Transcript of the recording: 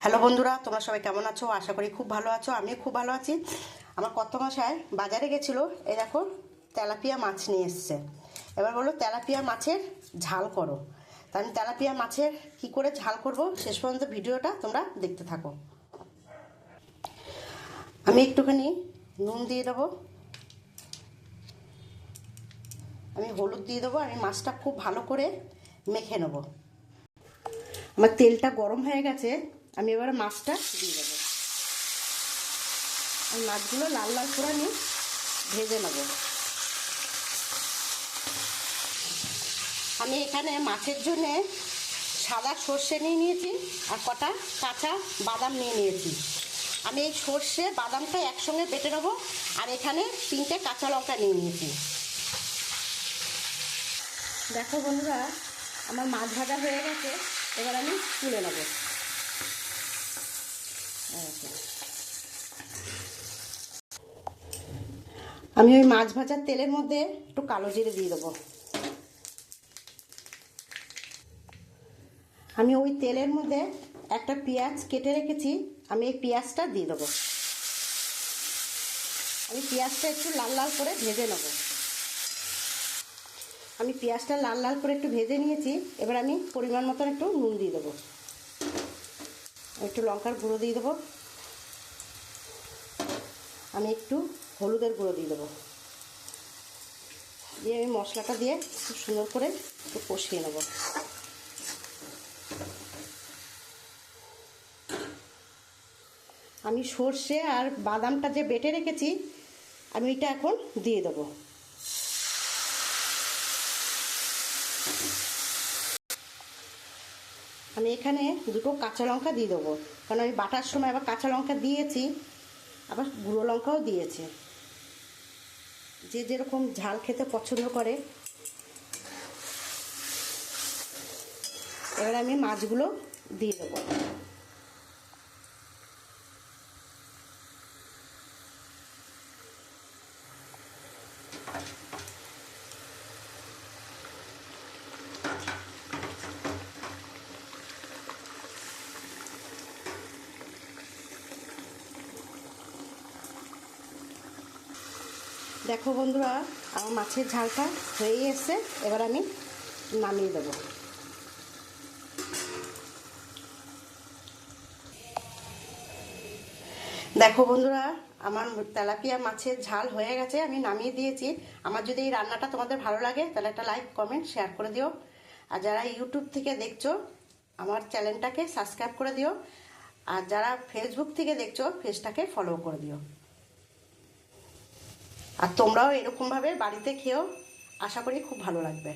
Hello বন্ধুরা, তোমরা সবাই কেমন আছো? আশা করি খুব ভালো আছো। আমি খুব ভালো আছি। আমার কর্তামশাই বাজারে গেছিলো, এই দেখো তেলাপিয়া মাছ নিয়ে এসছে। এবার বললো তেলাপিয়া মাছের ঝাল করো। তা আমি তেলাপিয়া মাছের কি করে ঝাল করব শেষ পর্যন্ত ভিডিওটা তোমরা দেখতে থাকো। আমি একটুখানি নুন দিয়ে দেবো, আমি হলুদ দিয়ে দেবো। আমি মাছটা খুব ভালো করে মেখে নেব। আমার তেলটা গরম হয়ে গেছে, আমি এবার মাছটা দিয়ে দেবো। আমি মাছগুলো লাল লাল করে আমি ভেজে নেব। আমি এখানে মাছের জন্যে সাদা সর্ষে নিয়ে নিয়েছি আর কটা কাঁচা বাদাম নিয়ে নিয়েছি। আমি এই সর্ষে বাদামটা একসঙ্গে বেটে নেবো। আর এখানে 3টে কাঁচা লঙ্কা নিয়ে নিয়েছি। দেখো বন্ধুরা, আমার মাছ ভাজা হয়ে গেছে, এবার আমি তুলে নেব। আমি ওই মাছ ভাজার তেলের মধ্যে একটু কালো জিরে দিয়ে দেবো। আমি ওই তেলের মধ্যে একটা পেঁয়াজ কেটে রেখেছি, আমি এই পেঁয়াজটা দিয়ে দেবো। আমি পেঁয়াজটা একটু লাল লাল করে ভেজে নেব। আমি পেঁয়াজটা লাল লাল করে একটু ভেজে নিয়েছি। এবার আমি পরিমাণ মতন একটু নুন দিয়ে দেবো, একটু লঙ্কার গুঁড়ো দিয়ে দেবো, আমি একটু হলুদের গুঁড়ো দিয়ে দেবো। দিয়ে আমি মশলাটা দিয়ে খুব সুন্দর করে একটু কষিয়ে নেব। আমি সর্ষে আর বাদামটা যে বেটে রেখেছি, আমি এটা এখন দিয়ে দেবো। আমি এখানে 2টো কাঁচা লঙ্কা দিয়ে দেবো, কারণ আমি বাটার সময় আবার কাঁচা লঙ্কা দিয়েছি, আবার গুঁড়ো লঙ্কাও দিয়েছি। যে যেরকম ঝাল খেতে পছন্দ করে। এবার আমি মাছগুলো দিয়ে দেবো। দেখো বন্ধুরা, আমার মাছের ঝালটা হয়েই এসছে, এবার আমি নামিয়ে দেবো। দেখো বন্ধুরা, আমার তেলাপিয়া মাছের ঝাল হয়ে গেছে, আমি নামিয়ে দিয়েছি। আমার যদি এই রান্নাটা তোমাদের ভালো লাগে তাহলে একটা লাইক কমেন্ট শেয়ার করে দিও। আর যারা ইউটিউব থেকে দেখছো আমার চ্যানেলটাকে সাবস্ক্রাইব করে দিও। আর যারা ফেসবুক থেকে দেখছো পেজটাকে ফলো করে দিও। আর তোমরাও এরকমভাবে বাড়িতে খেয়েও, আশা করি খুব ভালো লাগবে।